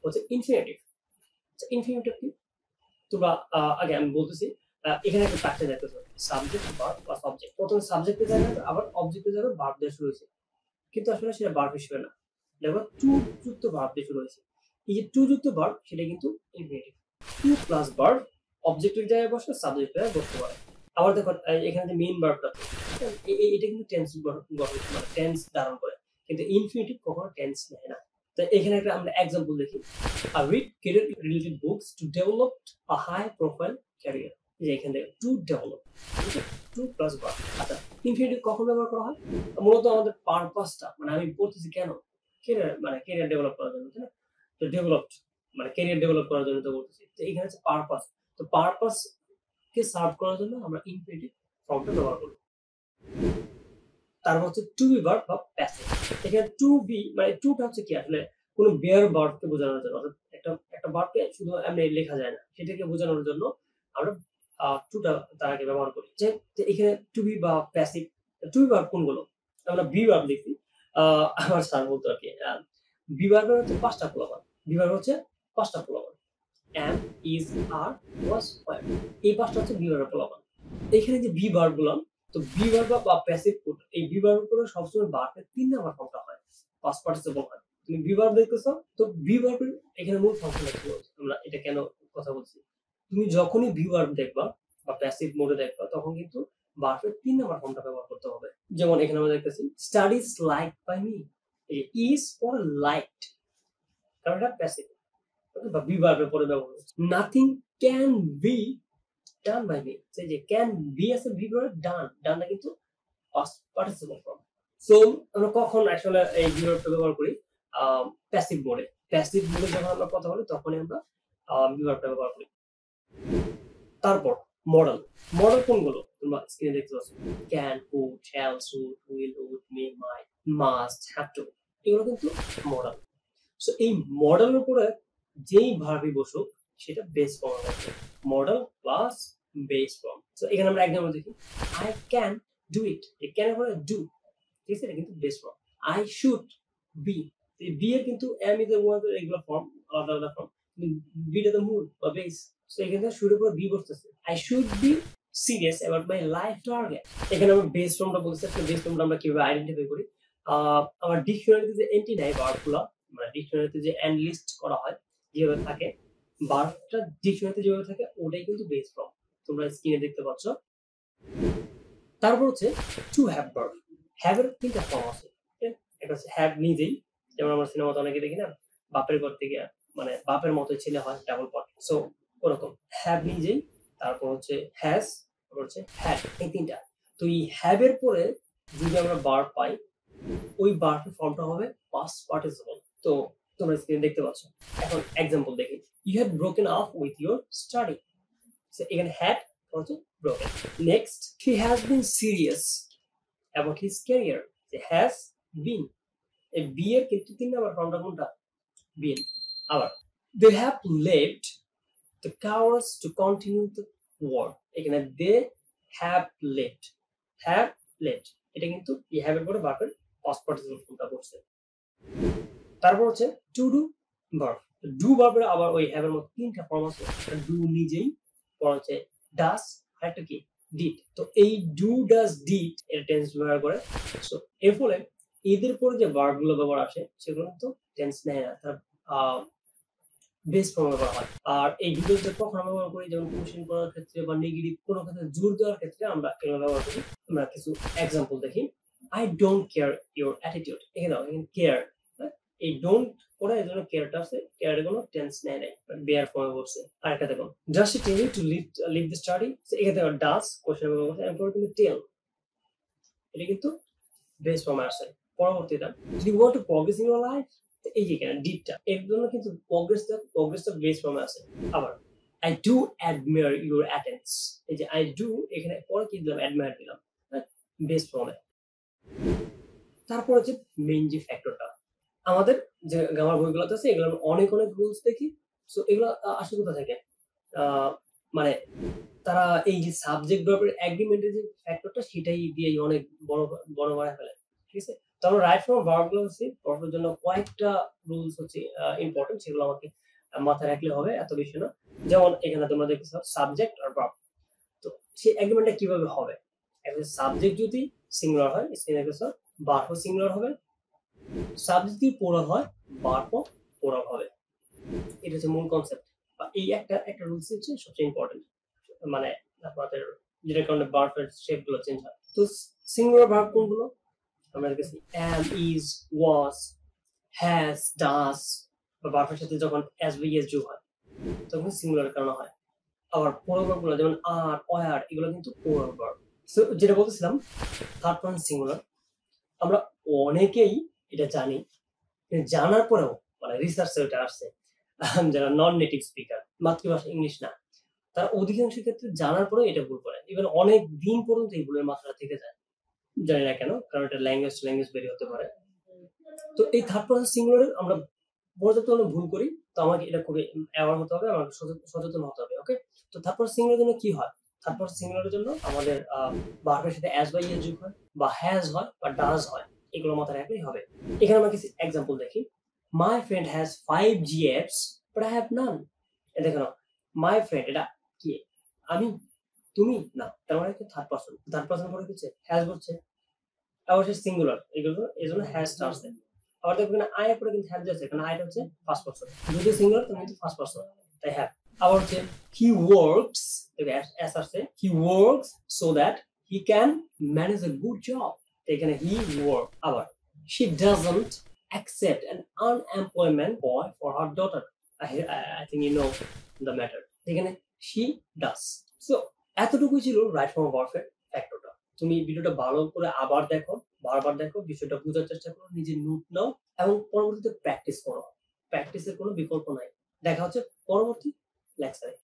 হচ্ছে infinitive. Infinitive কি তোমরা আগে আমি বলতেছি, এখানে একটা স্ট্রাকচার দেখতেছো, সাবজেক্ট ভার্ব প্লাস অবজেক্ট। প্রথমে সাবজেক্টের জায়গায় আবার অবজেক্টের জায়গায় ভার্ব দিয়ে শুরু হয়েছে, কিন্তু আসলে সেটা ভার্ব হিসেবে না, দেখো টু যুক্ত ভার্ব দিয়ে শুরু হয়েছে। এই যে টু যুক্ত ভার্ব সেটা কিন্তু ইনফিনিটিভ। টু প্লাস ভার্ব অবজেক্টের জায়গায় বসে সাবজেক্টের জায়গায় বসতে পারে। আবার দেখো এখানে যে মেইন ভার্বটা এটা কিন্তু টেন্স মানে টেন্স ধারণ করে, কিন্তু ইনফিনিটিভ কখনো টেন্স নেয় না। তো এখানে একটা আমরা एग्जांपल দেখি, আ read career related books to develop a high profile career। যে এখানে to develop, to plus verb. আচ্ছা, ইনফিনিটিভ কখন ব্যবহার করা হয়? মূলত আমাদের পারপাসটা, মানে আমি পড়তেছি কেন, ক্যারিয়ার ডেভেলপ করার জন্য, তাই না? তো ডেভেলপড মানে ক্যারিয়ার ডেভেলপ করার জন্য তো বলতেছি। তো এখানে হচ্ছে পারপাস। তো পারপাস কে সার্ভ করার জন্য আমরা ইনফিনিটিভ ফর্মটা ব্যবহার করি। তারপর হচ্ছে টু বি ভার্ব বা প্যাসিভ। এখানে টু বি মানে টুটা হচ্ছে কি আসলে কোনো বেয়ার ভার্বকে বোঝানোর জন্য, অর্থাৎ একটা ভার্বকে শুধু এমনি লেখা যায় না, সেটাকে বোঝানোর জন্য আমরা টুটা তার আগে ব্যবহার করি। যে এখানে টু বি বা প্যাসিভ, টু বি ভার্ব কোনগুলো? আমরা বি ভার্ব লিখি। আমার স্যার বলতো আর কি, বি ভার্বের হচ্ছে 5টা ফলাফল। বি ভার্ব হচ্ছে 5টা ফলাফল, am, is, are, was, were। এই 5টা হচ্ছে বি ভার্বের ফলাফল। এখানে যে বি ভার্ব গুলো, তো বি ভার্ব বা প্যাসিভ কোড, এই বি ভার্ব করে সবসময় ভার্বের 3 নাম্বার ফর্মটা হয়, পাস্ট পার্টিসিপল হয়। তুমি বি ভার্ব দেখতেছো, তো বি ভার্বের এখানে মূল ফাংশন কি? আমরা এটা কেন কথা বলছি, তুমি যখনই বি ভার্ব দেখবা বা প্যাসিভ মোডে দেখবা, তখন কিন্তু ভার্বের 3 নাম্বার ফর্মটা ব্যবহার করতে হবে। যেমন এখানে আমরা দেখতেছি স্টাডিজ লাইক বাই মি, এই ইজ ফর লাইকড, কারণ এটা প্যাসিভ বা বি ভার্বের পরে ব্যবহার হচ্ছে। Nothing can be done by me, সেই যে ক্যান বি আছে বি ভার্ব, ডানটা কিন্তু পাস্ট পার্টিসিপল ফর্ম। সো আমরা কখন আসলে এই বি ভার্বটা ব্যবহার করি? প্যাসিভ মোডে। প্যাসিভ মোডে যখন আমরা কথা বলি তখনই আমরা বি ভার্বটা ব্যবহার করি। তারপর মডেল। মডেল কোনগুলো? তোমরা স্ক্রিনে দেখতে পাচ্ছ, can, could, shall, should, will, would, may, might, must, have to, এগুলো কিন্তু মডেল। সো এই মডেলের উপরে যেই ভার্বই বসুক সেটা বেস ফর্ম হবে, model plus base form. So এখানে আমরা এক্সাম্পল দেখি, আই ক্যান ডু ইট, এই ক্যান এর পরে ডু, ঠিক আছে, এটা কিন্তু base form. I should B, এই বি এর কিন্তু এম ইজ এর ওয়াজ এর এগুলো ফর্ম আলাদা আলাদা ফর্ম, কিন্তু বিটা তো মূল বা বেস। সো এখানে শুড এর পরে বি বসতেছে, I should be serious about my life target. এখানে আমরা বেস ফর্মটা বলতেছি। বেস ফর্মটা আমরা কিভাবে আইডেন্টিফাই করি? আমার ডিকশনারিতে যে এন্টি নাই ভার্বগুলো, মানে ডিকশনারিতে যে এন্ড লিস্ট করা হয় যেভাবে থাকে, ভার্বটা ডিকশনারিতে যেভাবে থাকে ওটাই কিন্তু বেস ফর্ম, তোমরা স্ক্রিনে দেখতে পাচ্ছ। তারপর হচ্ছে টু হ্যাভ ভার্ব। হ্যাভ এর 3টা ফর্ম আছে, একটা হচ্ছে হ্যাভ নিজেই, যেমন আমরা সিনেমাতে অনেকে দেখি না, বাপের ঘর থেকে মানে বাপের মতো ছেলে হয় ডাবল পার্ট, সো ওরকম হ্যাভ নিজেই। তারপর হচ্ছে হ্যাজ, তারপর হচ্ছে হ্যাড, এই 3টা। তো এই হ্যাভ এর পরে যদি আমরা ভার্ব পাই, ওই ভার্বের ফর্মটা হবে পাস্ট পার্টিসিপল। তো তোমরা স্ক্রিনে দেখতে পাচ্ছ। এখন एग्जांपल দেখি, you have broken up with your study. So এখানে হ্যাড হচ্ছে broken. Next, he has been serious about his career, সে হ্যাজ বিন, এই বি এর কিন্তু 3 নাম্বার ফর্মটা কোনটা? বিন। আবার they have left the cause to continue the war, এখানে they have left, have left, এটা কিন্তু এই হ্যাভ এর পরে ভার্বের পাস্ট পার্টিসিপল ফর্মটা বসছে। তারপর হচ্ছে টু ডু ভার্ব। ডু ভার্বের আবার ওই হ্যাভ এর মতো 3টা ফর্ম আছে, ডু নিজেই, পর হচ্ছে ডাস, আর একটা কি ডিড। তো এই ডু ডাস ডিড এর টেন্স ব্যবহার করে। সো এর ফলে এদের পরে যে ভার্ব গুলো ব্যবহার আসে সেগুলো কিন্তু টেন্স নেয় না, তার বেস ফর্ম ব্যবহার হয়। আর এই দুটো যে কখন ব্যবহার করি, যেমন কোশ্চেন করার ক্ষেত্রে বা নেগেটিভ কোনো ক্ষেত্রে জোর দেওয়ার ক্ষেত্রে আমরা এগুলো ব্যবহার করি। আমরা কিছু एग्जांपल দেখি, I don't care your attitude, এখানে কেয়ার, এই ডোন্ট পরে এর জন্য কেয়ারটা আছে, কেয়ার এর কোনো টেন্স নেয় নাই, বেয়ার ফর্মে বলছে। আর একটা দেখুন, does she tell you to leave the study, এখানে দেখো ডাস কোশ্চেন ব্যবহার করছে, এরপর কিন্তু টেল, এটা কিন্তু বেস ফর্মে আসে। পরবর্তীটা, do you want to progress in your life, এই যে এখানে ডিডটা, এর জন্য কিন্তু প্রগ্রেসটা বেস ফর্মে আছে। আবার I do admire your attains, এই যে আই ডু এখানে পরে কি দিলাম, অ্যাডমিয়ার দিলাম, বেস ফর্মে। তারপর হচ্ছে মেইন যে ফ্যাক্টরটা, আমাদের যে গ্রামার বইগুলোতে আছে এগুলো অনেক রুলস দেখি। সো এগুলো আসলে কোথা থেকে? মানে তারা এই যে সাবজেক্ট ভার্বের এগ্রিমেন্টের যে ফ্যাক্টরটা সেটাই দিয়ে অনেক বড় বড় বাড়ায় ফেলে, ঠিক আছে? তো আমরা রাইট ফর্ম ভার্ব গুলো হচ্ছে পড়ার জন্য কয়েকটা রুলস হচ্ছে ইম্পর্টেন্ট, সেগুলো আমাকে মাথায় রাখলে হবে, এত বেশি না। যেমন এখানে তোমরা দেখতেছো সাবজেক্ট আর ভার্ব। তো সেই এগ্রিমেন্টটা কিভাবে হবে? একটা সাবজেক্ট যদি সিঙ্গুলার হয়, স্ক্রিনে দেখতেছো, ভার্বও সিঙ্গুলার হবে। সাবজেক্ট যদি প্লুরাল হয়, ভার্বও প্লুরাল হবে। এটা হচ্ছে মূল কনসেপ্ট। এই একটা রুলস হচ্ছে সবচেয়ে ইম্পর্টেন্ট, মানে আপনাদের যেটার কারণে ভার্বের শেপ গুলো চেঞ্জ হয়। তো সিঙ্গুলার ভার্ব কোনগুলো? আমরা দেখেছি am, is, was, has, does, বা ভার্বের সাথে যখন as বা es যোগ হয় তখন সিঙ্গুলার কারণ হয়। আবার প্লুরাল ভার্বগুলো যেমন are, were এগুলো কিন্তু প্লুরাল ভার্ব। সো যেটা বলতেছিলাম থার্ড পারসন সিঙ্গুলার, আমরা অনেকেই এটা জানি, কিন্তু জানার পরেও মানে রিসার্চে ওটা আসছে যারা নন নেটিভ স্পিকার, মাতৃভাষা ইংলিশ না, তারা অধিকাংশ ক্ষেত্রে জানার পরেও এটা ভুল করে। ইভেন অনেক দিন পর্যন্ত এই ভুলের মাত্রা থেকে যায়। জানি না কেন, কারণ এটা ল্যাঙ্গুয়েজ টু ল্যাঙ্গুয়েজ বেরি হতে পারে। তো এই থার্ড পারসন সিঙ্গুলারে আমরা পর্যাপ্ত ভুল করি। তো আমাকে এটা খুবই অ্যাওয়ার হতে হবে, আমাকে সচেতন হতে হবে। ওকে, তো থার্ড পারসন সিঙ্গুলারের জন্য কি হয়? থার্ড পারসন সিঙ্গুলারের জন্য আমাদের ভার্বের সাথে অ্যাজ বা ইএস যোগ হয়, বা হ্যাজ হয়, বা ডাজ হয়। এগুলো মাথায় রাখলেই হবে। এখানে আমরা কিছু এক্সাম্পল দেখি। My friend has 5 GFs but I have নান। দেখো না, মাই ফ্রেন্ড এটা কি? আমি, তুমি না, তার মানে কি থার্ড পারসন। থার্ড পারসন পরে হচ্ছে হ্যাজ বলছে, আবার সে সিঙ্গুলার, এগুলো এজন্য হ্যাজ আসছে। আবার দেখবেন আই এর পরে কিন্তু হ্যাজ আছে, কারণ আইটা হচ্ছে ফার্স্ট পারসন। যদি সিঙ্গুলার তাহলে কিন্তু ফার্স্ট পারসন, তাই হ্যাভ। আবার হচ্ছে হি ওয়ার্কস, এস আসছে, he works so that he can manage a good job, এখানে হি ওয়ার্ক। আবার she doesn't accept an unemployment boy for her daughter. I think you know the matter. এখানে she does. So এতটুকুই ছিল right form of ভার্বের ফ্যাক্টরটা। তুমি ভিডিওটা ভালো করে আবার দেখো, বারবার দেখো, বিষয়টা বোঝার চেষ্টা করো, নিজে নোট নাও এবং পরবর্তীতে প্র্যাকটিস করো। প্র্যাকটিসের কোনো বিকল্প নাই। দেখা হচ্ছে পরবর্তী লেকচারে।